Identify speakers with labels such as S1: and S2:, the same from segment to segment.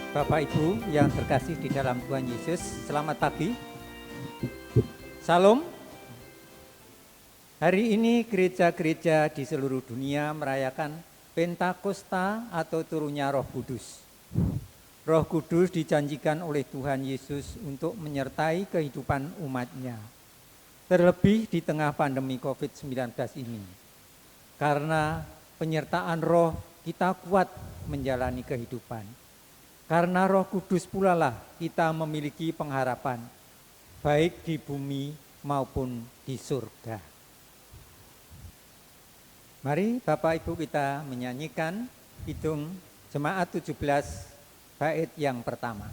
S1: Bapak Ibu yang terkasih di dalam Tuhan Yesus, selamat pagi. Salam. Hari ini gereja-gereja di seluruh dunia merayakan Pentakosta atau turunnya Roh Kudus. Roh Kudus dijanjikan oleh Tuhan Yesus untuk menyertai kehidupan umat-Nya. Terlebih di tengah pandemi COVID-19 ini. Karena penyertaan roh kita kuat menjalani kehidupan. Karena Roh Kudus pula lah kita memiliki pengharapan, baik di bumi maupun di surga. Mari Bapak Ibu kita menyanyikan Kidung Jemaat 17 bait yang pertama.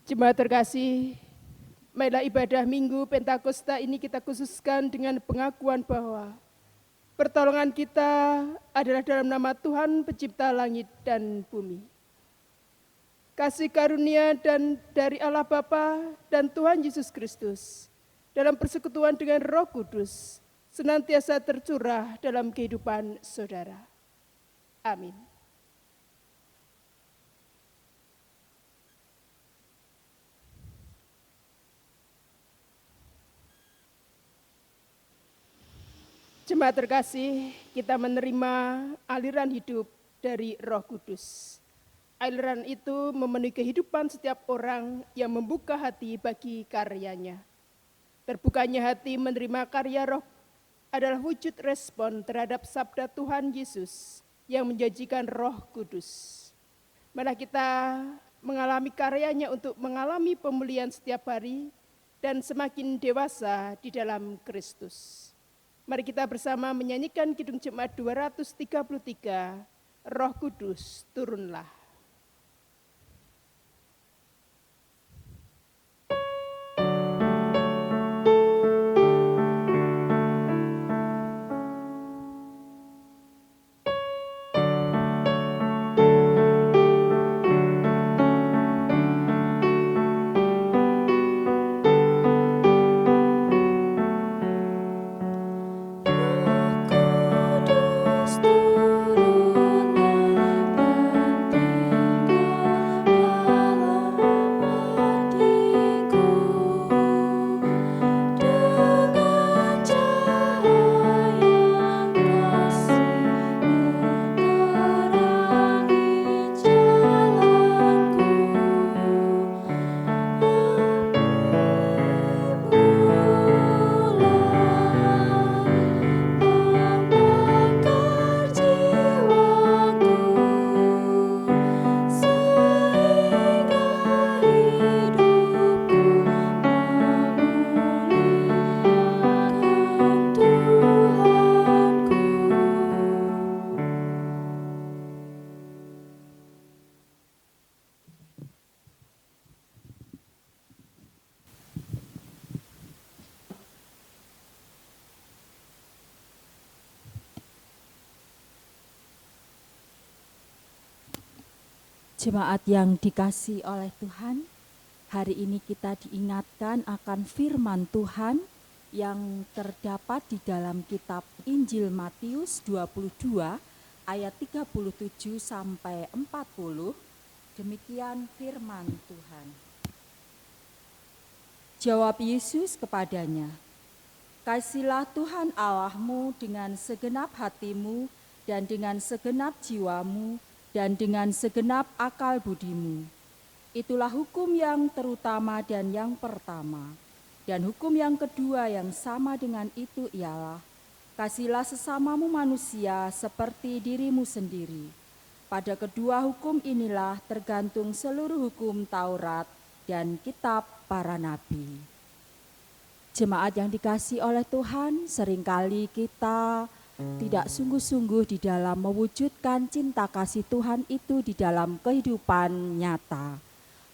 S2: Jemaat terkasih, marilah ibadah Minggu Pentakosta ini kita khususkan dengan pengakuan bahwa pertolongan kita adalah dalam nama Tuhan Pencipta langit dan bumi. Kasih karunia dan dari Allah Bapa dan Tuhan Yesus Kristus dalam persekutuan dengan Roh Kudus senantiasa tercurah dalam kehidupan saudara. Amin. Jemaat terkasih, kita menerima aliran hidup dari Roh Kudus. Aliran itu memenuhi kehidupan setiap orang yang membuka hati bagi karyanya. Terbukanya hati menerima karya Roh adalah wujud respon terhadap sabda Tuhan Yesus yang menjanjikan Roh Kudus. Mari kita mengalami karyanya untuk mengalami pemulihan setiap hari dan semakin dewasa di dalam Kristus. Mari kita bersama menyanyikan Kidung Jemaat 233, Roh Kudus turunlah.
S3: Jemaat yang dikasihi oleh Tuhan, hari ini kita diingatkan akan firman Tuhan yang terdapat di dalam kitab Injil Matius 22 ayat 37 sampai 40. Demikian firman Tuhan. Jawab Yesus kepadanya, Kasihlah Tuhan Allahmu dengan segenap hatimu dan dengan segenap jiwamu dan dengan segenap akal budimu. Itulah hukum yang terutama dan yang pertama. Dan hukum yang kedua yang sama dengan itu ialah, kasihlah sesamamu manusia seperti dirimu sendiri. Pada kedua hukum inilah tergantung seluruh hukum Taurat dan kitab para nabi. Jemaat yang dikasihi oleh Tuhan, seringkali kita tidak sungguh-sungguh di dalam mewujudkan cinta kasih Tuhan itu di dalam kehidupan nyata.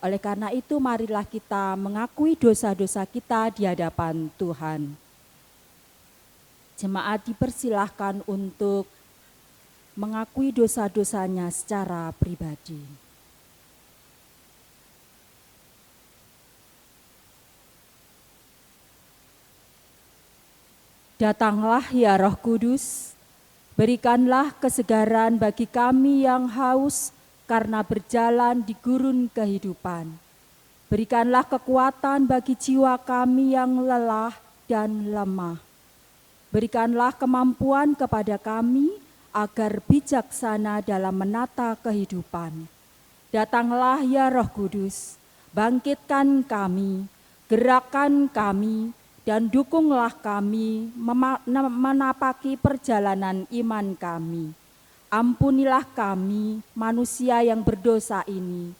S3: Oleh karena itu, marilah kita mengakui dosa-dosa kita di hadapan Tuhan. Jemaat dipersilahkan untuk mengakui dosa-dosanya secara pribadi. Datanglah ya Roh Kudus, berikanlah kesegaran bagi kami yang haus karena berjalan di gurun kehidupan. Berikanlah kekuatan bagi jiwa kami yang lelah dan lemah. Berikanlah kemampuan kepada kami agar bijaksana dalam menata kehidupan. Datanglah ya Roh Kudus, bangkitkan kami, gerakkan kami, dan dukunglah kami menapaki perjalanan iman kami. Ampunilah kami manusia yang berdosa ini,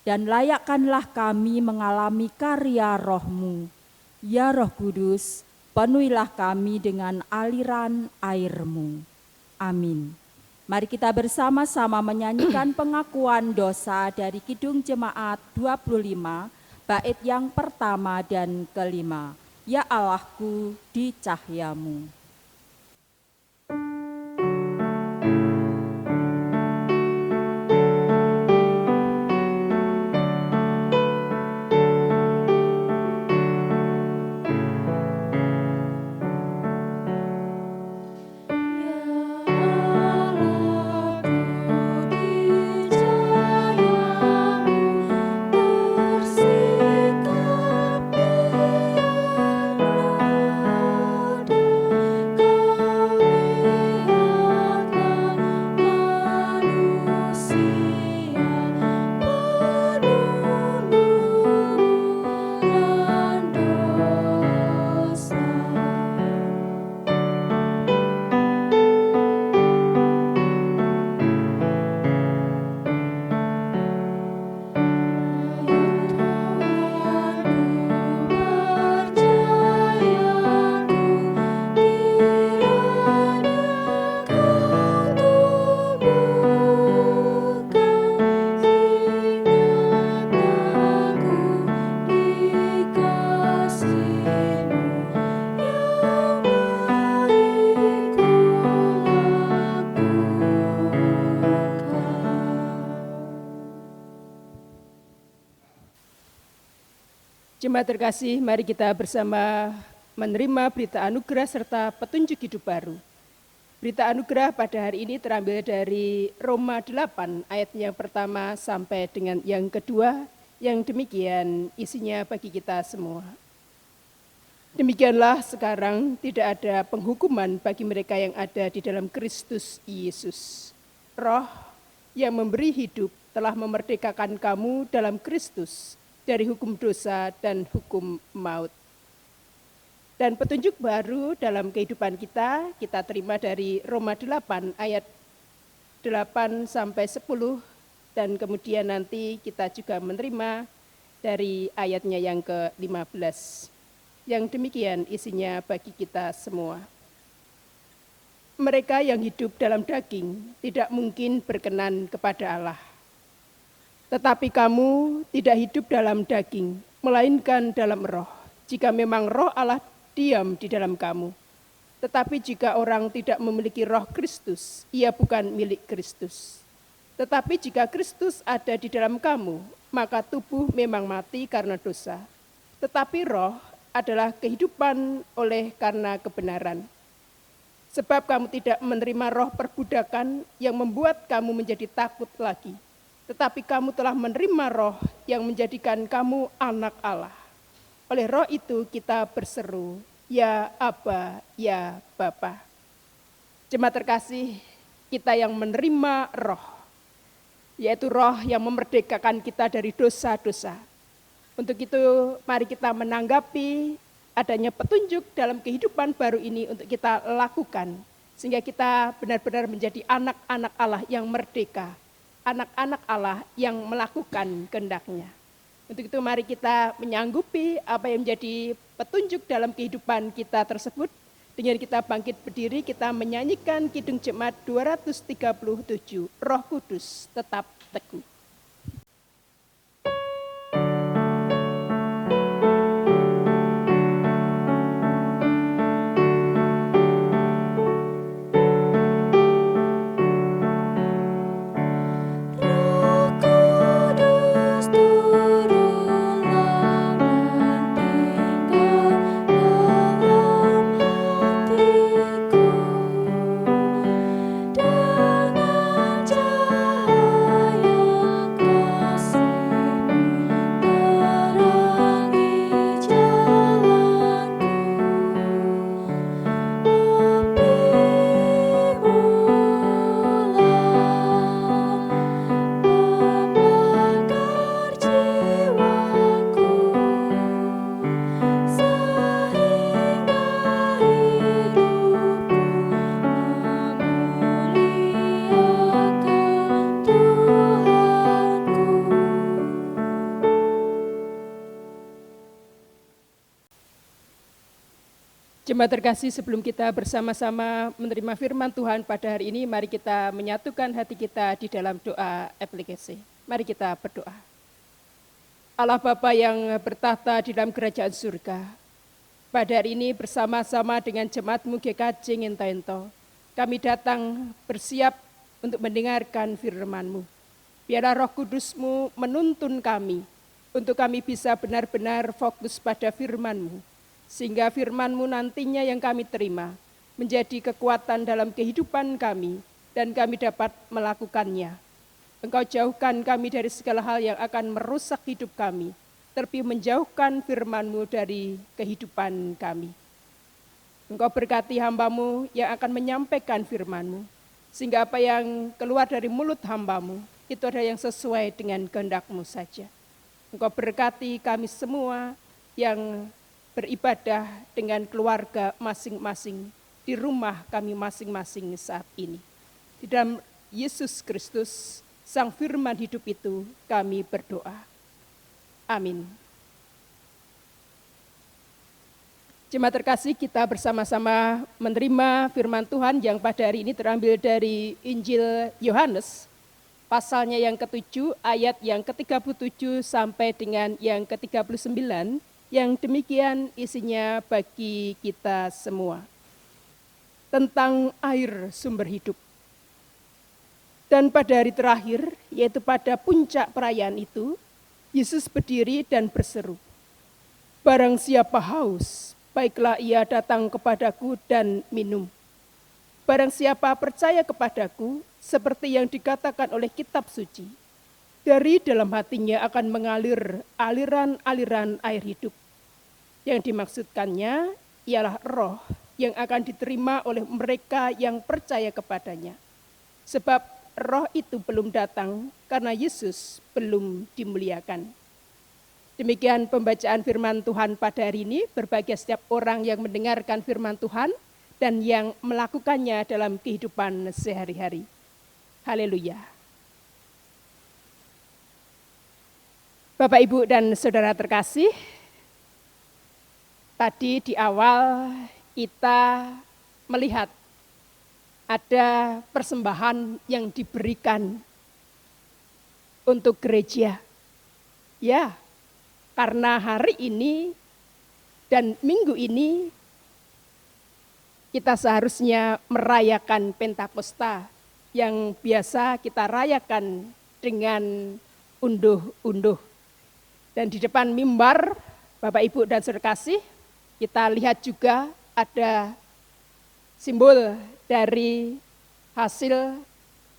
S3: dan layakkanlah kami mengalami karya Roh-Mu. Ya Roh Kudus, penuhilah kami dengan aliran air-Mu. Amin. Mari kita bersama-sama menyanyikan pengakuan dosa dari Kidung Jemaat 25, bait yang pertama dan kelima. Ya Allahku di cahyamu.
S2: Jemaat terkasih, mari kita bersama menerima berita anugerah serta petunjuk hidup baru. Berita anugerah pada hari ini terambil dari Roma 8 ayat yang pertama sampai dengan yang kedua, yang demikian isinya bagi kita semua. Demikianlah sekarang tidak ada penghukuman bagi mereka yang ada di dalam Kristus Yesus. Roh yang memberi hidup telah memerdekakan kamu dalam Kristus dari hukum dosa dan hukum maut. Dan petunjuk baru dalam kehidupan kita terima dari Roma 8 ayat 8 sampai 10, dan kemudian nanti kita juga menerima dari ayatnya yang ke-15. Yang demikian isinya bagi kita semua. Mereka yang hidup dalam daging tidak mungkin berkenan kepada Allah. Tetapi kamu tidak hidup dalam daging, melainkan dalam roh, jika memang roh Allah diam di dalam kamu. Tetapi jika orang tidak memiliki roh Kristus, ia bukan milik Kristus. Tetapi jika Kristus ada di dalam kamu, maka tubuh memang mati karena dosa. Tetapi roh adalah kehidupan oleh karena kebenaran. Sebab kamu tidak menerima roh perbudakan yang membuat kamu menjadi takut lagi. Tetapi kamu telah menerima roh yang menjadikan kamu anak Allah. Oleh roh itu kita berseru, ya Aba, ya Bapa. Jemaat terkasih, kita yang menerima roh, yaitu roh yang memerdekakan kita dari dosa-dosa. Untuk itu mari kita menanggapi adanya petunjuk dalam kehidupan baru ini untuk kita lakukan. Sehingga kita benar-benar menjadi anak-anak Allah yang merdeka. Anak-anak Allah yang melakukan kehendak-Nya. Untuk itu mari kita menyanggupi apa yang menjadi petunjuk dalam kehidupan kita tersebut. Dengan kita bangkit berdiri, kita menyanyikan Kidung Jemaat 237, Roh Kudus tetap teguh. Jemaat terkasih, sebelum kita bersama-sama menerima firman Tuhan pada hari ini, mari kita menyatukan hati kita di dalam doa aplikasi. Mari kita berdoa. Allah Bapa yang bertahta di dalam kerajaan surga, pada hari ini bersama-sama dengan jemaat-Mu GKJ Ngento, kami datang bersiap untuk mendengarkan firman-Mu. Biarlah Roh Kudus-Mu menuntun kami, untuk kami bisa benar-benar fokus pada firman-Mu. Sehingga firman-Mu nantinya yang kami terima menjadi kekuatan dalam kehidupan kami dan kami dapat melakukannya. Engkau jauhkan kami dari segala hal yang akan merusak hidup kami, terlebih menjauhkan firman-Mu dari kehidupan kami. Engkau berkati hamba-Mu yang akan menyampaikan firman-Mu, sehingga apa yang keluar dari mulut hamba-Mu itu adalah yang sesuai dengan kehendak-Mu saja. Engkau berkati kami semua yang beribadah dengan keluarga masing-masing di rumah kami masing-masing saat ini. Di dalam Yesus Kristus, Sang Firman hidup itu, kami berdoa. Amin. Jemaat terkasih, kita bersama-sama menerima firman Tuhan yang pada hari ini terambil dari Injil Yohanes, pasalnya yang ke-7, ayat yang ke-37 sampai dengan yang ke-39, yang demikian isinya bagi kita semua. Tentang air sumber hidup. Dan pada hari terakhir, yaitu pada puncak perayaan itu, Yesus berdiri dan berseru, "Barang siapa haus, baiklah ia datang kepadaku dan minum. Barang siapa percaya kepadaku, seperti yang dikatakan oleh kitab suci, dari dalam hatinya akan mengalir aliran-aliran air hidup." Yang dimaksudkannya ialah roh yang akan diterima oleh mereka yang percaya kepadanya. Sebab roh itu belum datang karena Yesus belum dimuliakan. Demikian pembacaan firman Tuhan pada hari ini. Berbahagia setiap orang yang mendengarkan firman Tuhan dan yang melakukannya dalam kehidupan sehari-hari. Haleluya. Bapak, Ibu, dan Saudara terkasih, tadi di awal kita melihat ada persembahan yang diberikan untuk gereja. Ya, karena hari ini dan minggu ini kita seharusnya merayakan Pentakosta yang biasa kita rayakan dengan unduh-unduh. Dan di depan mimbar, Bapak, Ibu, dan Saudara kasih, kita lihat juga ada simbol dari hasil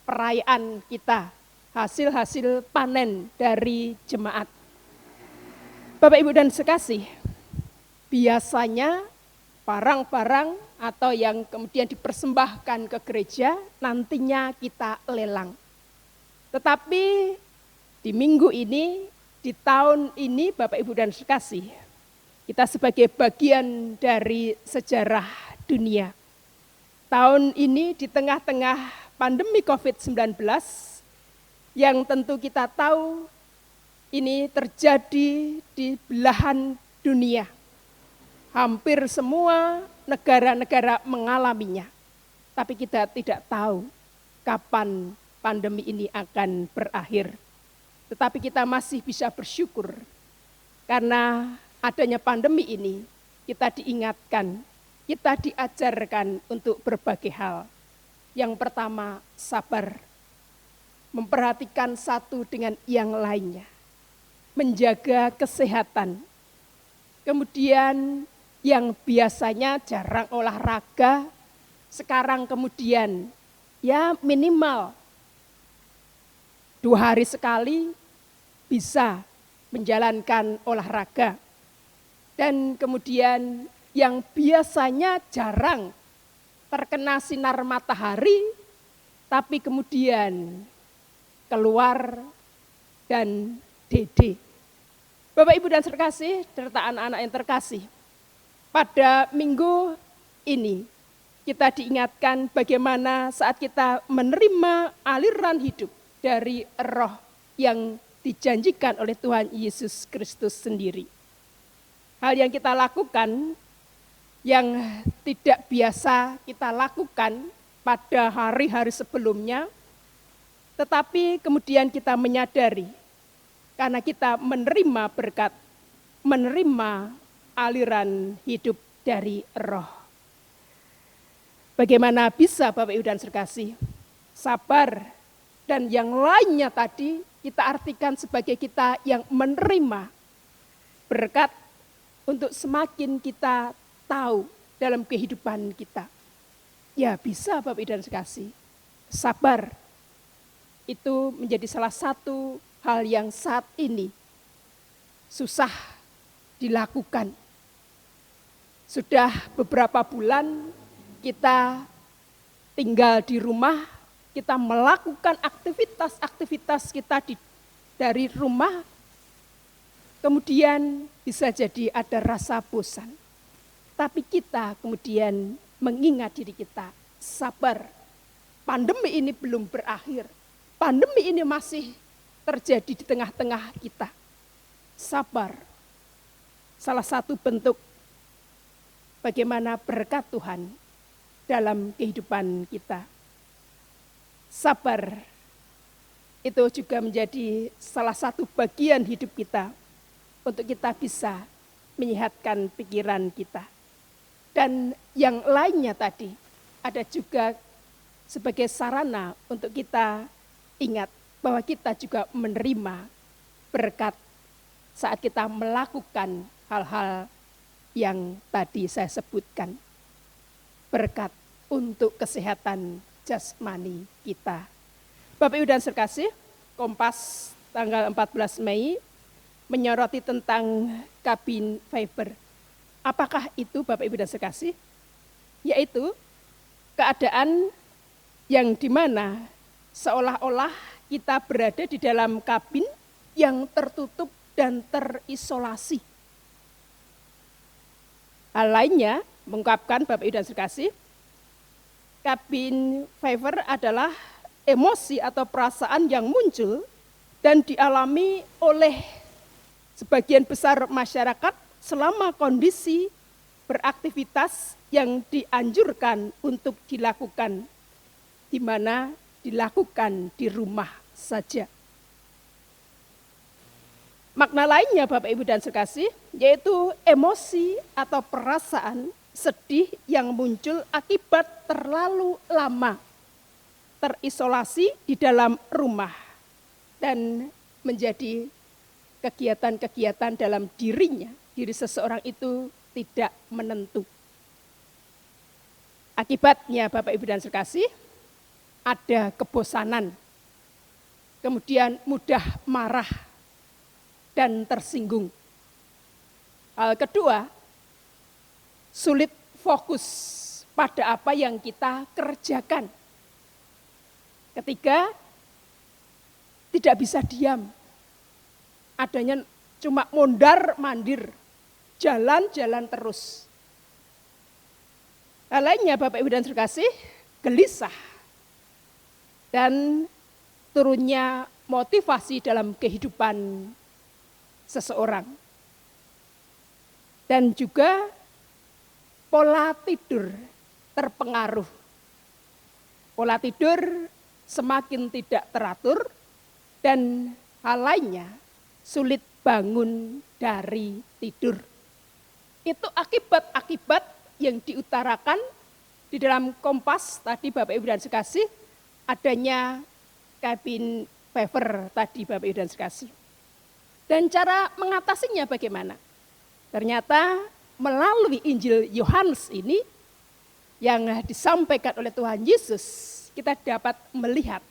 S2: perayaan kita, hasil-hasil panen dari jemaat. Bapak, Ibu, dan sekasih, biasanya barang-barang atau yang kemudian dipersembahkan ke gereja nantinya kita lelang. Tetapi di minggu ini, di tahun ini Bapak Ibu dan sekasih, kita sebagai bagian dari sejarah dunia. Tahun ini di tengah-tengah pandemi COVID-19 yang tentu kita tahu ini terjadi di belahan dunia. Hampir semua negara-negara mengalaminya. Tapi kita tidak tahu kapan pandemi ini akan berakhir. Tetapi kita masih bisa bersyukur karena adanya pandemi ini kita diingatkan, kita diajarkan untuk berbagai hal. Yang pertama, sabar. Memperhatikan satu dengan yang lainnya. Menjaga kesehatan. Kemudian yang biasanya jarang olahraga, sekarang kemudian ya minimal 2 hari sekali bisa menjalankan olahraga. Dan kemudian yang biasanya jarang terkena sinar matahari, tapi kemudian keluar dan DD. Bapak Ibu dan sekasih, serta anak-anak yang terkasih, pada minggu ini kita diingatkan bagaimana saat kita menerima aliran hidup dari Roh yang dijanjikan oleh Tuhan Yesus Kristus sendiri. Hal yang kita lakukan yang tidak biasa kita lakukan pada hari-hari sebelumnya, tetapi kemudian kita menyadari karena kita menerima berkat, menerima aliran hidup dari Roh. Bagaimana bisa Bapak Ibu dan sekasih, sabar dan yang lainnya tadi kita artikan sebagai kita yang menerima berkat untuk semakin kita tahu dalam kehidupan kita. Ya bisa Bapak Ibu dan sekasih, sabar itu menjadi salah satu hal yang saat ini susah dilakukan. Sudah beberapa bulan kita tinggal di rumah, kita melakukan aktivitas-aktivitas kita dari rumah, kemudian bisa jadi ada rasa bosan. Tapi kita kemudian mengingat diri kita, sabar, pandemi ini belum berakhir, pandemi ini masih terjadi di tengah-tengah kita. Sabar, salah satu bentuk bagaimana berkat Tuhan dalam kehidupan kita. Sabar itu juga menjadi salah satu bagian hidup kita untuk kita bisa menyehatkan pikiran kita. Dan yang lainnya tadi ada juga sebagai sarana untuk kita ingat bahwa kita juga menerima berkat saat kita melakukan hal-hal yang tadi saya sebutkan. Berkat untuk kesehatan jasmani kita. Bapak Ibu dan sekasih, Kompas tanggal 14 Mei menyoroti tentang kabin fiber. Apakah itu Bapak Ibu dan sekasih? Yaitu keadaan yang dimana seolah-olah kita berada di dalam kabin yang tertutup dan terisolasi. Hal lainnya, mengungkapkan Bapak Ibu dan sekasih, kabin fever adalah emosi atau perasaan yang muncul dan dialami oleh sebagian besar masyarakat selama kondisi beraktivitas yang dianjurkan untuk dilakukan, di mana dilakukan di rumah saja. Makna lainnya Bapak Ibu dan sekasih, yaitu emosi atau perasaan sedih yang muncul akibat terlalu lama terisolasi di dalam rumah dan menjadi kegiatan-kegiatan dalam diri seseorang itu tidak menentu. Akibatnya Bapak Ibu dan sekasih, ada kebosanan, kemudian mudah marah dan tersinggung. Hal kedua, sulit fokus pada apa yang kita kerjakan. Ketiga, tidak bisa diam. Adanya cuma mondar-mandir, jalan-jalan terus. Hal lainnya Bapak Ibu dan Saudara kasih, gelisah. Dan turunnya motivasi dalam kehidupan seseorang. Dan juga pola tidur terpengaruh. Pola tidur semakin tidak teratur dan hal lainnya sulit bangun dari tidur. Itu akibat-akibat yang diutarakan di dalam Kompas tadi Bapak Ibu dan sekasih, adanya cabin fever tadi Bapak Ibu dan sekasih. Dan cara mengatasinya bagaimana? Ternyata melalui Injil Yohanes ini yang disampaikan oleh Tuhan Yesus, kita dapat melihat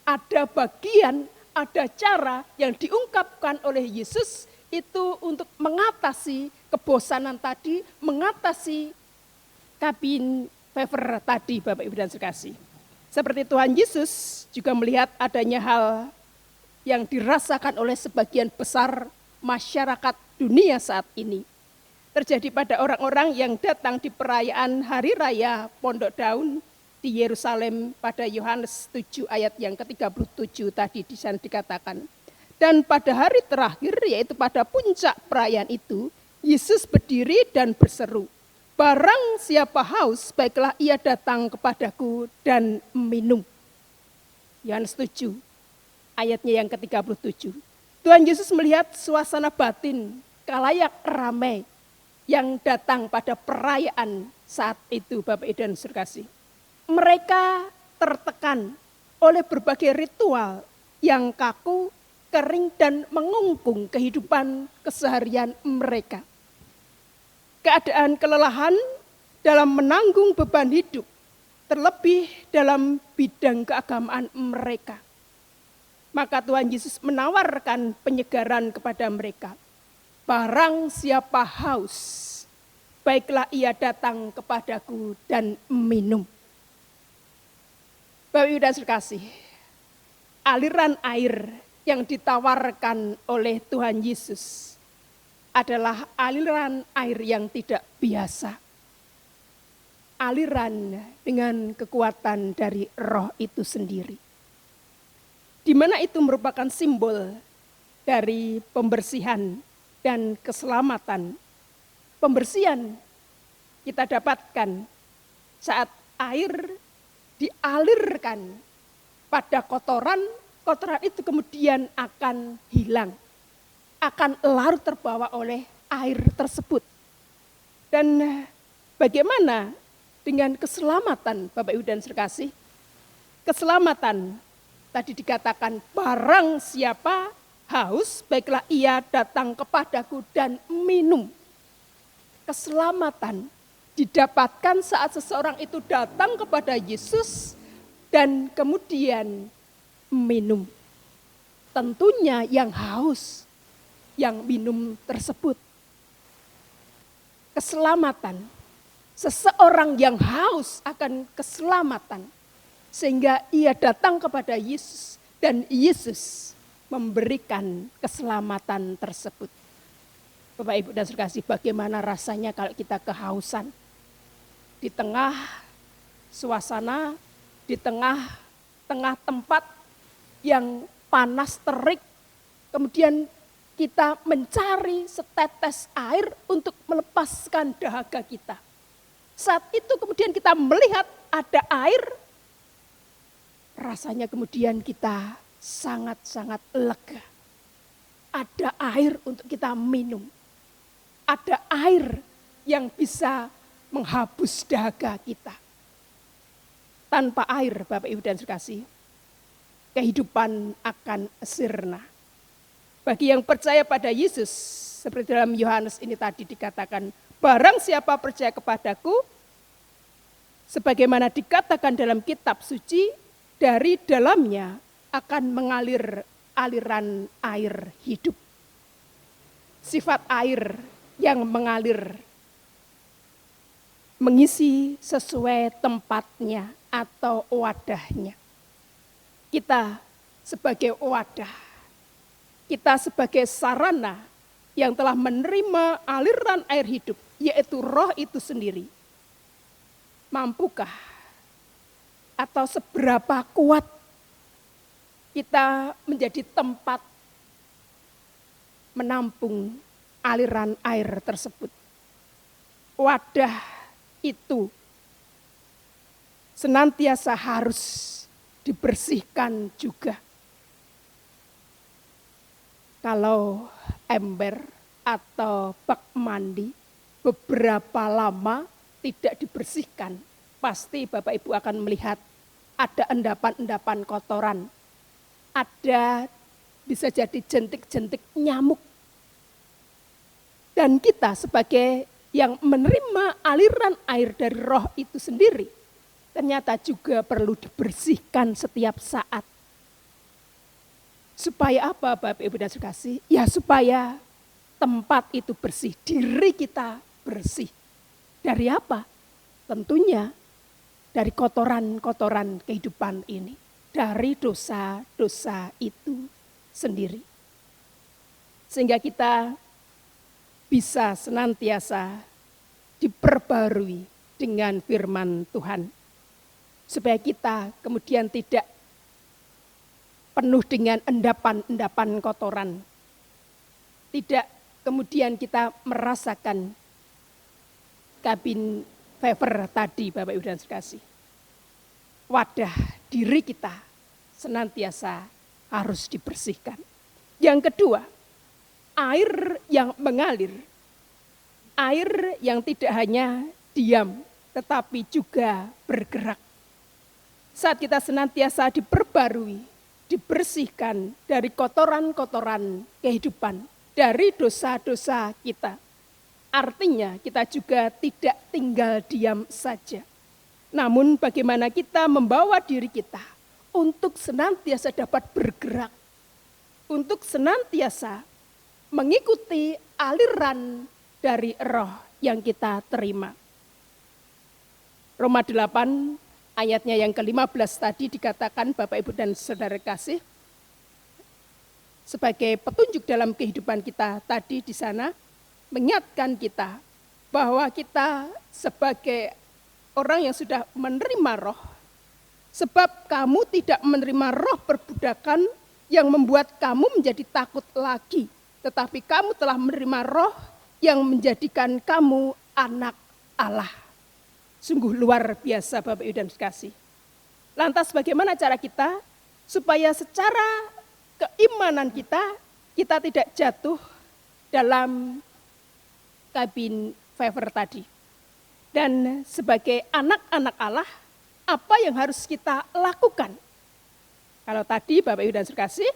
S2: ada bagian, ada cara yang diungkapkan oleh Yesus itu untuk mengatasi kebosanan tadi, mengatasi cabin fever tadi Bapak Ibu dan sekasih. Seperti Tuhan Yesus juga melihat adanya hal yang dirasakan oleh sebagian besar masyarakat dunia saat ini. Terjadi pada orang-orang yang datang di perayaan Hari Raya Pondok Daun di Yerusalem pada Yohanes 7 ayat yang ke-37 tadi di sana dikatakan. Dan pada hari terakhir, yaitu pada puncak perayaan itu, Yesus berdiri dan berseru, "Barang siapa haus, baiklah ia datang kepadaku dan minum." Yohanes 7, ayatnya yang ke-37. Tuhan Yesus melihat suasana batin, kalayak ramai yang datang pada perayaan saat itu, Bapak Ibu dan Saudara kasih. Mereka tertekan oleh berbagai ritual yang kaku, kering, dan mengungkung kehidupan keseharian mereka. Keadaan kelelahan dalam menanggung beban hidup, terlebih dalam bidang keagamaan mereka. Maka Tuhan Yesus menawarkan penyegaran kepada mereka. Barang siapa haus, baiklah ia datang kepadaku dan minum. Bapak Ibu dan Saudara kasih, aliran air yang ditawarkan oleh Tuhan Yesus adalah aliran air yang tidak biasa. Aliran dengan kekuatan dari Roh itu sendiri. Di mana itu merupakan simbol dari pembersihan dan keselamatan. Pembersihan kita dapatkan saat air dialirkan pada kotoran, kotoran itu kemudian akan hilang, akan larut terbawa oleh air tersebut. Dan bagaimana dengan keselamatan Bapak Ibu dan Saudara kasih? Keselamatan tadi dikatakan barang siapa haus, baiklah ia datang kepadaku dan minum. Keselamatan didapatkan saat seseorang itu datang kepada Yesus dan kemudian minum. Tentunya yang haus, yang minum tersebut. Keselamatan, seseorang yang haus akan keselamatan. Sehingga ia datang kepada Yesus dan Yesus memberikan keselamatan tersebut. Bapak Ibu dan Saudara kasih, bagaimana rasanya kalau kita kehausan? Di tengah suasana, di tengah tempat yang panas terik, kemudian kita mencari setetes air untuk melepaskan dahaga kita. Saat itu kemudian kita melihat ada air, rasanya kemudian kita sangat-sangat lega. Ada air untuk kita minum. Ada air yang bisa menghapus dahaga kita. Tanpa air, Bapak Ibu dan Saudara kasih, kehidupan akan sirna. Bagi yang percaya pada Yesus, seperti dalam Yohanes ini tadi dikatakan, barang siapa percaya kepadaku, sebagaimana dikatakan dalam kitab suci, dari dalamnya akan mengalir aliran air hidup. Sifat air yang mengalir mengisi sesuai tempatnya atau wadahnya. Kita sebagai wadah, kita sebagai sarana yang telah menerima aliran air hidup, yaitu Roh itu sendiri. Mampukah atau seberapa kuat kita menjadi tempat menampung aliran air tersebut? Wadah itu senantiasa harus dibersihkan juga. Kalau ember atau bak mandi beberapa lama tidak dibersihkan, pasti Bapak Ibu akan melihat ada endapan-endapan kotoran, ada bisa jadi jentik-jentik nyamuk. Dan kita sebagai yang menerima aliran air dari Roh itu sendiri, ternyata juga perlu dibersihkan setiap saat. Supaya apa Bapak Ibu dan Saudara kasih? Ya supaya tempat itu bersih, diri kita bersih. Dari apa? Tentunya dari kotoran-kotoran kehidupan ini. Dari dosa-dosa itu sendiri. Sehingga kita bisa senantiasa diperbarui dengan firman Tuhan. Supaya kita kemudian tidak penuh dengan endapan-endapan kotoran. Tidak kemudian kita merasakan cabin fever tadi Bapak Ibu dan Saudara kasih. Wadah diri kita senantiasa harus dibersihkan. Yang kedua, air yang mengalir, air yang tidak hanya diam, tetapi juga bergerak. Saat kita senantiasa diperbarui, dibersihkan dari kotoran-kotoran kehidupan, dari dosa-dosa kita. Artinya kita juga tidak tinggal diam saja. Namun bagaimana kita membawa diri kita untuk senantiasa dapat bergerak, untuk senantiasa mengikuti aliran dari Roh yang kita terima. Roma 8 ayatnya yang ke-15 tadi dikatakan Bapak Ibu dan Saudara kasih, sebagai petunjuk dalam kehidupan kita tadi di sana, mengingatkan kita bahwa kita sebagai orang yang sudah menerima Roh, sebab kamu tidak menerima roh perbudakan yang membuat kamu menjadi takut lagi, tetapi kamu telah menerima Roh yang menjadikan kamu anak Allah. Sungguh luar biasa Bapak Ibu dan kasih. Lantas bagaimana cara kita supaya secara keimanan kita tidak jatuh dalam cabin fever tadi. Dan sebagai anak-anak Allah, apa yang harus kita lakukan? Kalau tadi Bapak Ibu dan Saudara kasih,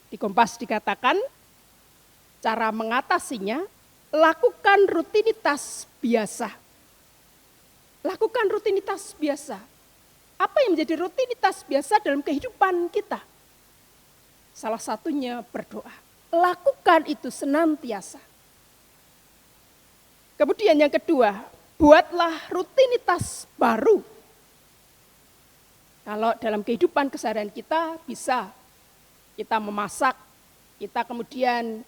S2: di Kompas dikatakan, cara mengatasinya, lakukan rutinitas biasa. Lakukan rutinitas biasa. Apa yang menjadi rutinitas biasa dalam kehidupan kita? Salah satunya berdoa. Lakukan itu senantiasa. Kemudian yang kedua, buatlah rutinitas baru. Kalau dalam kehidupan keseharian kita bisa kita memasak, kita kemudian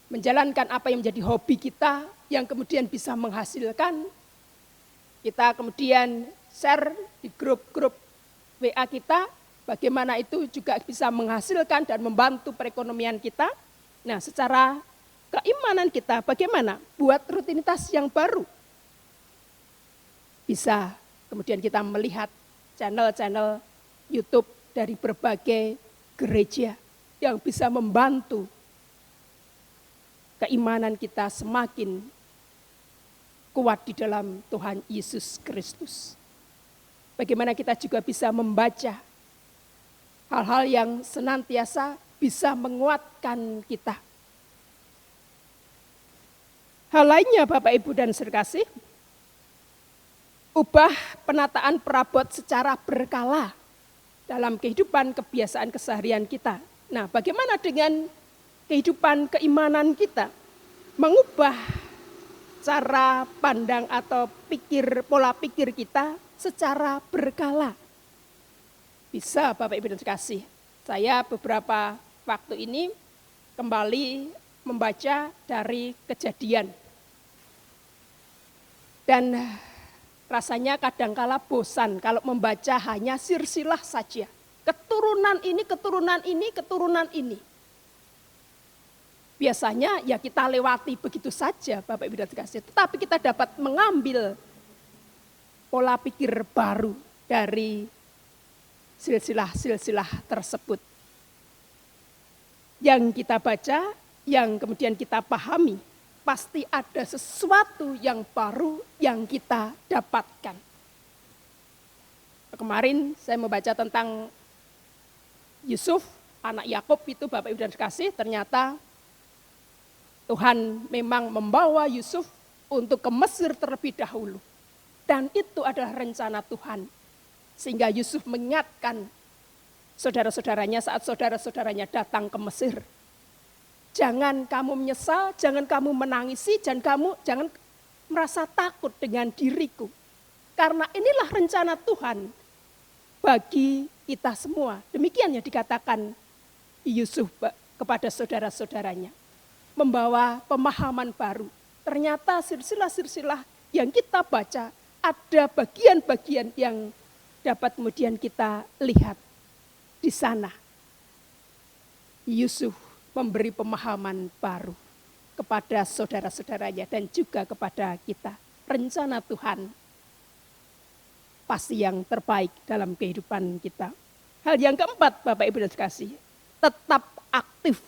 S2: menjalankan apa yang menjadi hobi kita yang kemudian bisa menghasilkan. Kita kemudian share di grup-grup WA kita, bagaimana itu juga bisa menghasilkan dan membantu perekonomian kita. Nah, secara keimanan kita bagaimana? Buat rutinitas yang baru. Bisa kemudian kita melihat channel-channel YouTube dari berbagai gereja yang bisa membantu keimanan kita semakin kuat di dalam Tuhan Yesus Kristus. Bagaimana kita juga bisa membaca hal-hal yang senantiasa bisa menguatkan kita. Hal lainnya Bapak Ibu dan Saudara kasih, ubah penataan perabot secara berkala dalam kehidupan kebiasaan keseharian kita. Nah, bagaimana dengan kehidupan keimanan kita? Mengubah cara pandang atau pola pikir kita secara berkala. Bisa Bapak Ibu dan Kekasih. Saya beberapa waktu ini kembali membaca dari Kejadian. Dan rasanya kadangkala bosan kalau membaca hanya silsilah saja. Keturunan ini, keturunan ini, keturunan ini. Biasanya ya kita lewati begitu saja Bapak Ibu dan Kekasih. Tetapi kita dapat mengambil pola pikir baru dari silsilah-silsilah tersebut. Yang kita baca, yang kemudian kita pahami, pasti ada sesuatu yang baru yang kita dapatkan. Kemarin saya membaca tentang Yusuf, anak Yakub itu Bapak Ibu dan Kekasih, ternyata Tuhan memang membawa Yusuf untuk ke Mesir terlebih dahulu. Dan itu adalah rencana Tuhan. Sehingga Yusuf mengingatkan saudara-saudaranya saat saudara-saudaranya datang ke Mesir. Jangan kamu menyesal, jangan kamu menangisi, jangan merasa takut dengan diriku. Karena inilah rencana Tuhan bagi kita semua. Demikian yang dikatakan Yusuf kepada saudara-saudaranya. Membawa pemahaman baru. Ternyata silsilah-silsilah yang kita baca ada bagian-bagian yang dapat kemudian kita lihat di sana. Yusuf memberi pemahaman baru kepada saudara-saudaranya dan juga kepada kita. Rencana Tuhan pasti yang terbaik dalam kehidupan kita. Hal yang keempat Bapak Ibu dan Kekasih, tetap aktif.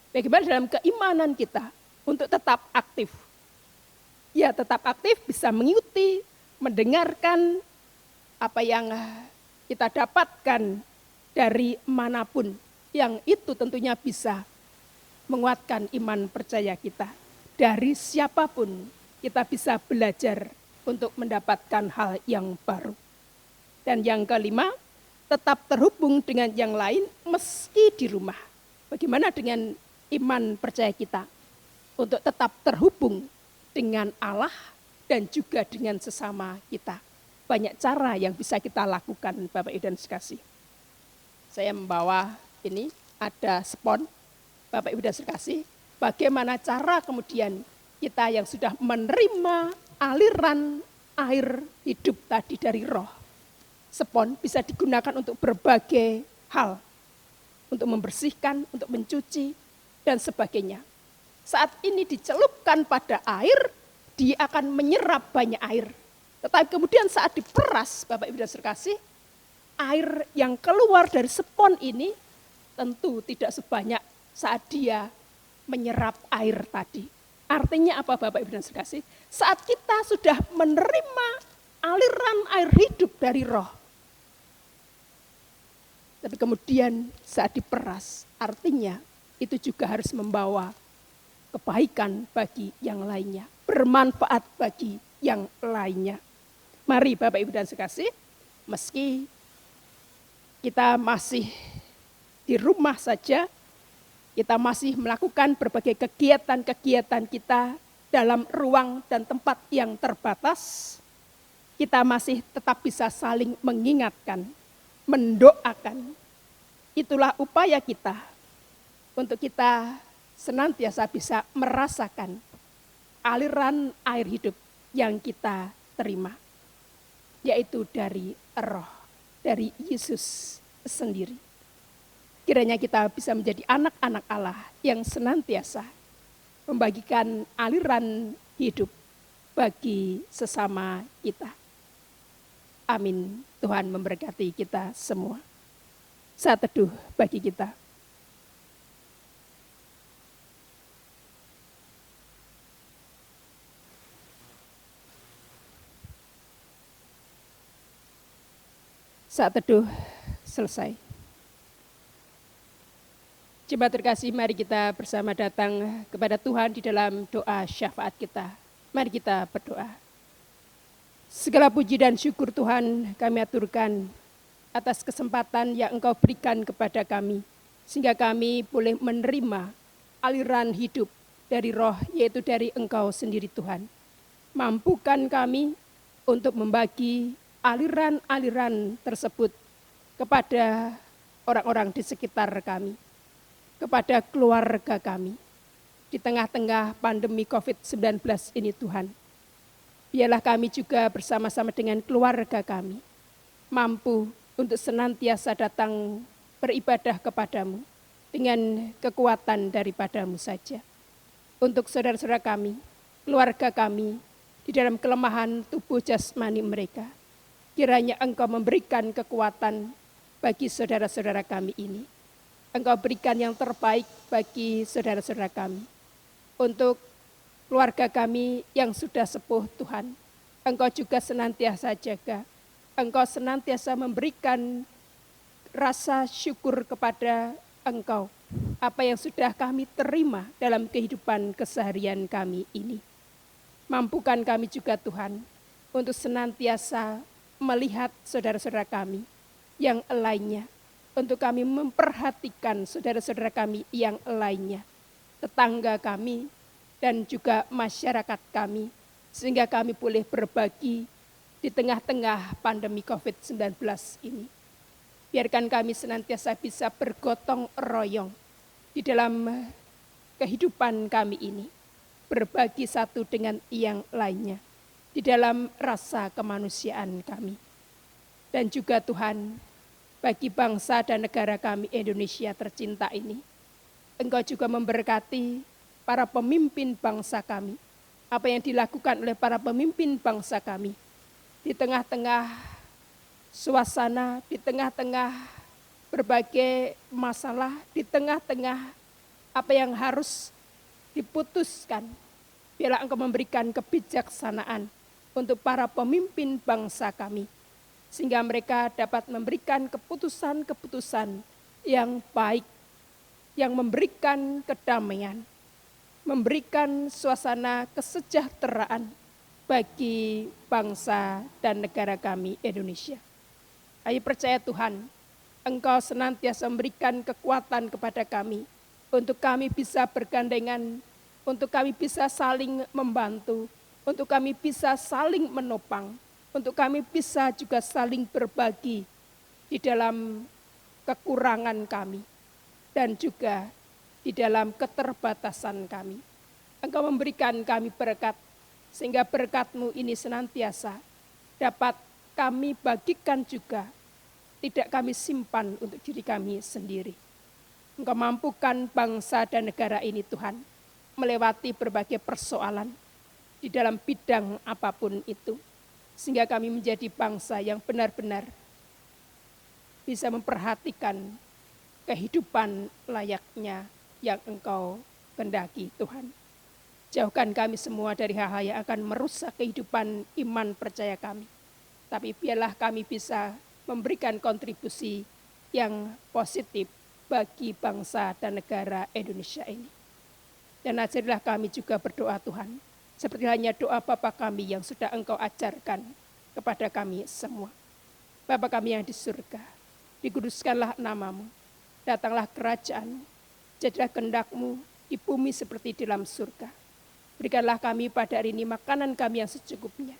S2: Bagaimana dalam keimanan kita untuk tetap aktif? Ya tetap aktif bisa mengikuti, mendengarkan apa yang kita dapatkan dari manapun. Yang itu tentunya bisa menguatkan iman percaya kita. Dari siapapun kita bisa belajar untuk mendapatkan hal yang baru. Dan yang kelima, tetap terhubung dengan yang lain meski di rumah. Bagaimana dengan iman percaya kita untuk tetap terhubung dengan Allah dan juga dengan sesama kita. Banyak cara yang bisa kita lakukan Bapak Ibu dan Kekasih. Saya membawa ini ada spon Bapak Ibu dan Kekasih. Bagaimana cara kemudian kita yang sudah menerima aliran air hidup tadi dari roh. Spon bisa digunakan untuk berbagai hal. Untuk membersihkan, untuk mencuci, dan sebagainya. Saat ini dicelupkan pada air, dia akan menyerap banyak air. Tetapi kemudian saat diperas, Bapak Ibu dan Kekasih, air yang keluar dari spon ini tentu tidak sebanyak saat dia menyerap air tadi. Artinya apa Bapak Ibu dan Kekasih? Saat kita sudah menerima aliran air hidup dari roh, tapi kemudian saat diperas, artinya itu juga harus membawa kebaikan bagi yang lainnya, bermanfaat bagi yang lainnya. Mari Bapak Ibu dan Kekasih, meski kita masih di rumah saja, kita masih melakukan berbagai kegiatan-kegiatan kita dalam ruang dan tempat yang terbatas, kita masih tetap bisa saling mengingatkan, mendoakan. Itulah upaya kita untuk kita senantiasa bisa merasakan aliran air hidup yang kita terima, yaitu dari roh, dari Yesus sendiri. Kiranya kita bisa menjadi anak-anak Allah yang senantiasa membagikan aliran hidup bagi sesama kita. Amin. Tuhan memberkati kita semua. Saat teduh bagi kita. Saat teduh selesai. Jemaat terkasih, mari kita bersama datang kepada Tuhan di dalam doa syafaat kita. Mari kita berdoa. Segala puji dan syukur Tuhan kami aturkan atas kesempatan yang Engkau berikan kepada kami, sehingga kami boleh menerima aliran hidup dari roh, yaitu dari Engkau sendiri Tuhan. Mampukan kami untuk membagi aliran-aliran tersebut kepada orang-orang di sekitar kami, kepada keluarga kami. Di tengah-tengah pandemi COVID-19 ini Tuhan, biarlah kami juga bersama-sama dengan keluarga kami, mampu untuk senantiasa datang beribadah kepadamu dengan kekuatan daripadamu saja. Untuk saudara-saudara kami, keluarga kami, di dalam kelemahan tubuh jasmani mereka, kiranya Engkau memberikan kekuatan bagi saudara-saudara kami ini. Engkau berikan yang terbaik bagi saudara-saudara kami. Untuk keluarga kami yang sudah sepuh Tuhan, Engkau juga senantiasa jaga. Engkau senantiasa memberikan rasa syukur kepada Engkau, apa yang sudah kami terima dalam kehidupan keseharian kami ini. Mampukan kami juga Tuhan, untuk senantiasa melihat saudara-saudara kami yang lainnya, untuk kami memperhatikan saudara-saudara kami yang lainnya, tetangga kami, dan juga masyarakat kami, sehingga kami boleh berbagi di tengah-tengah pandemi COVID-19 ini. Biarkan kami senantiasa bisa bergotong royong di dalam kehidupan kami ini, berbagi satu dengan yang lainnya, di dalam rasa kemanusiaan kami. Dan juga Tuhan, bagi bangsa dan negara kami Indonesia tercinta ini, Engkau juga memberkati para pemimpin bangsa kami, apa yang dilakukan oleh para pemimpin bangsa kami, di tengah-tengah suasana, di tengah-tengah berbagai masalah, di tengah-tengah apa yang harus diputuskan. Biarlah Engkau memberikan kebijaksanaan untuk para pemimpin bangsa kami, sehingga mereka dapat memberikan keputusan-keputusan yang baik, yang memberikan kedamaian, memberikan suasana kesejahteraan bagi bangsa dan negara kami Indonesia. Kami percaya Tuhan, Engkau senantiasa memberikan kekuatan kepada kami, untuk kami bisa bergandengan, untuk kami bisa saling membantu, untuk kami bisa saling menopang, untuk kami bisa juga saling berbagi di dalam kekurangan kami, dan juga di dalam keterbatasan kami. Engkau memberikan kami berkat, sehingga berkat-Mu ini senantiasa dapat kami bagikan juga, tidak kami simpan untuk diri kami sendiri. Engkau mampukan bangsa dan negara ini Tuhan, melewati berbagai persoalan di dalam bidang apapun itu, sehingga kami menjadi bangsa yang benar-benar bisa memperhatikan kehidupan layaknya yang Engkau kehendaki Tuhan. Jauhkan kami semua dari hal-hal yang akan merusak kehidupan iman percaya kami. Tapi biarlah kami bisa memberikan kontribusi yang positif bagi bangsa dan negara Indonesia ini. Dan ajarilah kami juga berdoa Tuhan, seperti hanya doa Bapa kami yang sudah Engkau ajarkan kepada kami semua. Bapa kami yang di surga, dikuduskanlah nama-Mu, datanglah kerajaan-Mu, jadilah kehendak-Mu di bumi seperti di dalam surga. Berikanlah kami pada hari ini makanan kami yang secukupnya,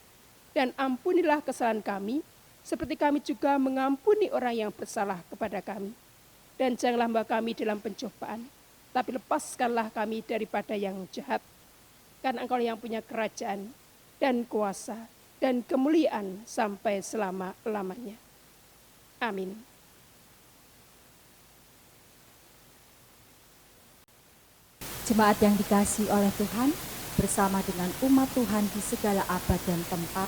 S2: dan ampunilah kesalahan kami, seperti kami juga mengampuni orang yang bersalah kepada kami. Dan janganlah membawa kami dalam pencobaan, tapi lepaskanlah kami daripada yang jahat. Karena Engkau yang punya kerajaan, dan kuasa, dan kemuliaan sampai selama-lamanya. Amin.
S3: Jemaat yang dikasihi oleh Tuhan, bersama dengan umat Tuhan di segala abad dan tempat,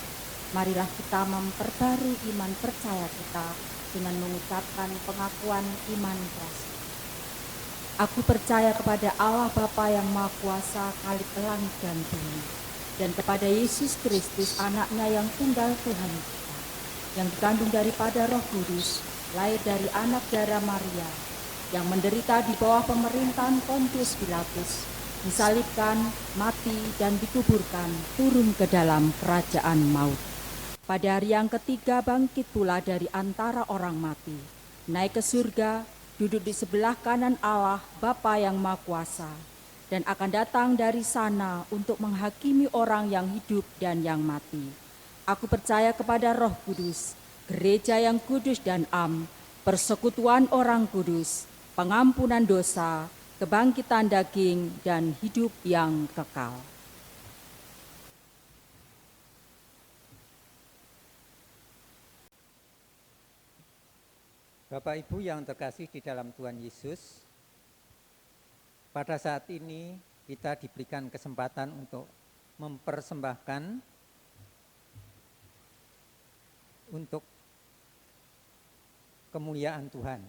S3: marilah kita memperbarui iman percaya kita dengan mengucapkan pengakuan iman prasaja. Aku percaya kepada Allah Bapa yang Maha Kuasa, Khalik langit dan bumi, dan kepada Yesus Kristus, Anaknya yang tunggal Tuhan kita, yang dikandung daripada Roh Kudus, lahir dari anak darah Maria, yang menderita di bawah pemerintahan Pontius Pilatus, disalibkan, mati, dan dikuburkan, turun ke dalam kerajaan maut. Pada hari yang ketiga bangkit pula dari antara orang mati, naik ke surga, duduk di sebelah kanan Allah Bapa yang Maha Kuasa, dan akan datang dari sana untuk menghakimi orang yang hidup dan yang mati. Aku percaya kepada Roh Kudus, gereja yang kudus dan am, persekutuan orang kudus, pengampunan dosa, kebangkitan daging, dan hidup yang kekal.
S1: Bapak Ibu yang terkasih di dalam Tuhan Yesus, pada saat ini kita diberikan kesempatan untuk mempersembahkan untuk kemuliaan Tuhan.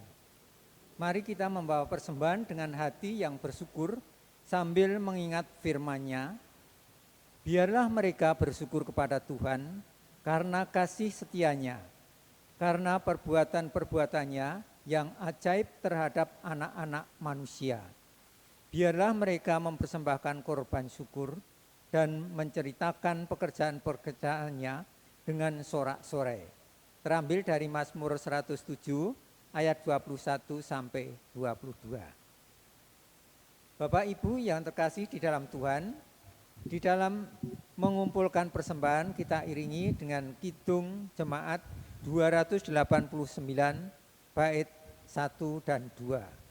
S1: Mari kita membawa persembahan dengan hati yang bersyukur sambil mengingat firman-Nya. Biarlah mereka bersyukur kepada Tuhan karena kasih setianya, karena perbuatan-perbuatannya yang ajaib terhadap anak-anak manusia. Biarlah mereka mempersembahkan korban syukur dan menceritakan pekerjaan-pekerjaannya dengan sorak-sorai. Terambil dari Mazmur 107 ayat 21 sampai 22. Bapak Ibu yang terkasih di dalam Tuhan, di dalam mengumpulkan persembahan kita iringi dengan kidung jemaat 289 bait 1 dan 2.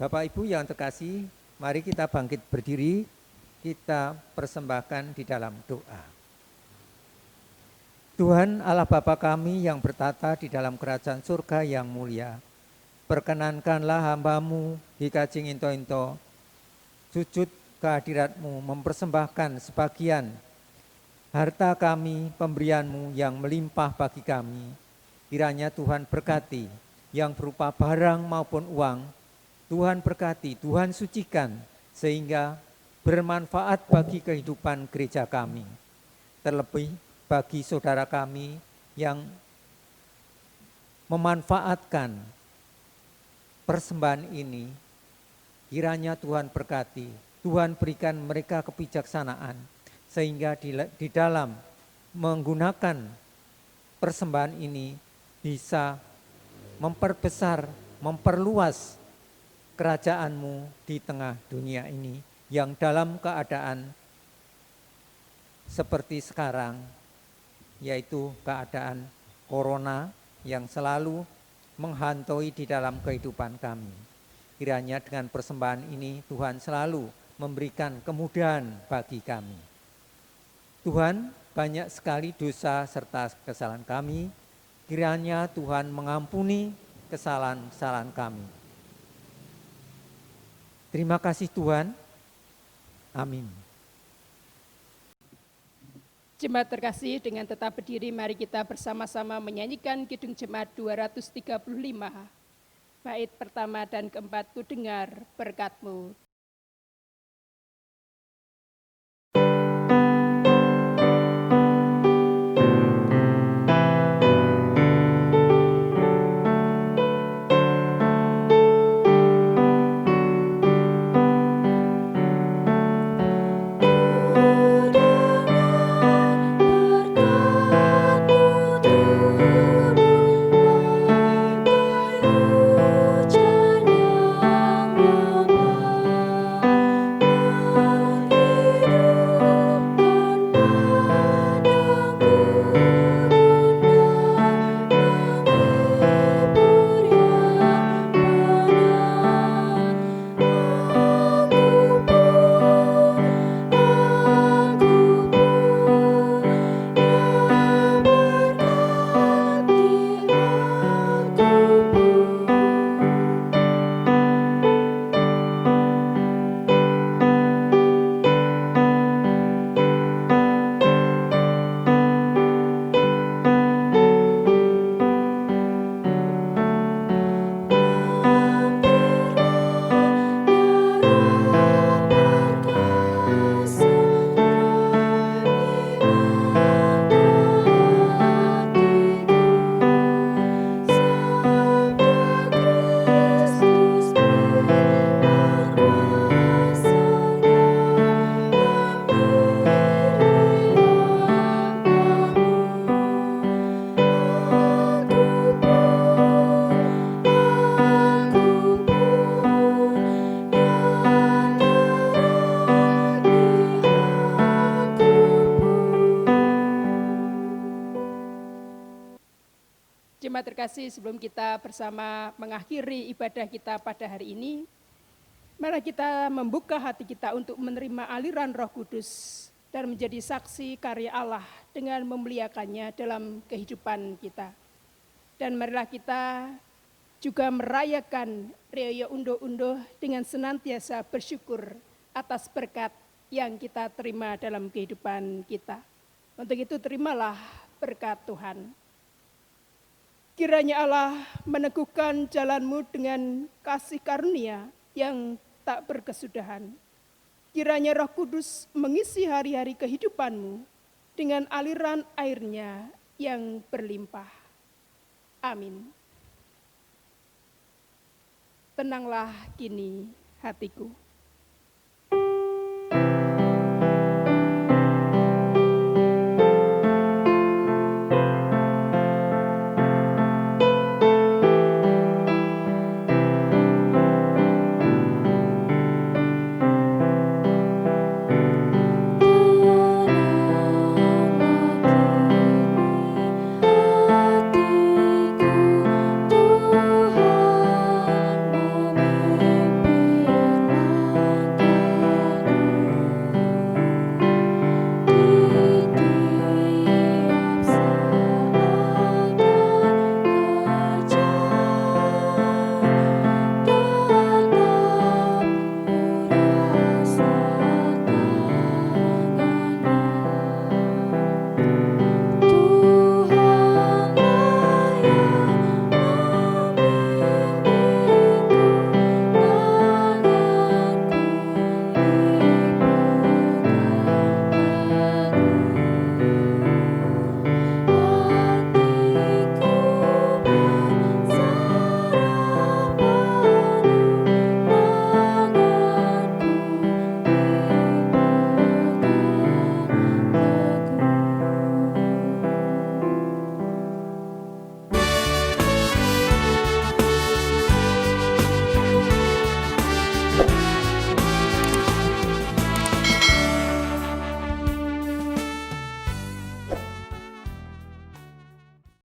S1: Bapak Ibu yang terkasih, mari kita bangkit berdiri, kita persembahkan di dalam doa. Tuhan Allah Bapa kami yang bertata di dalam kerajaan surga yang mulia, perkenankanlah hamba-Mu di Kajing Into-Into, sujud kehadirat-Mu mempersembahkan sebagian harta kami, pemberian-Mu yang melimpah bagi kami. Kiranya Tuhan berkati yang berupa barang maupun uang, Tuhan berkati, Tuhan sucikan, sehingga bermanfaat bagi kehidupan gereja kami. Terlebih bagi saudara kami yang memanfaatkan persembahan ini, kiranya Tuhan berkati, Tuhan berikan mereka kebijaksanaan, sehingga di dalam menggunakan persembahan ini bisa memperbesar, memperluas kerajaan-Mu di tengah dunia ini yang dalam keadaan seperti sekarang, yaitu keadaan corona yang selalu menghantui di dalam kehidupan kami. Kiranya dengan persembahan ini Tuhan selalu memberikan kemudahan bagi kami. Tuhan, banyak sekali dosa serta kesalahan kami. Kiranya Tuhan mengampuni kesalahan-kesalahan kami. Terima kasih Tuhan. Amin.
S2: Jemaat terkasih, dengan tetap berdiri mari kita bersama-sama menyanyikan Kidung Jemaat 235. Bait pertama dan keempat, Ku dengar berkat-Mu. Jemaat terkasih, sebelum kita bersama mengakhiri ibadah kita pada hari ini, mari kita membuka hati kita untuk menerima aliran Roh Kudus dan menjadi saksi karya Allah dengan memuliakannya dalam kehidupan kita. Dan marilah kita juga merayakan Reo Unduh-Unduh dengan senantiasa bersyukur atas berkat yang kita terima dalam kehidupan kita. Untuk itu terimalah berkat Tuhan. Kiranya Allah meneguhkan jalanmu dengan kasih karunia yang tak berkesudahan. Kiranya Roh Kudus mengisi hari-hari kehidupanmu dengan aliran airnya yang berlimpah. Amin. Tenanglah kini hatiku.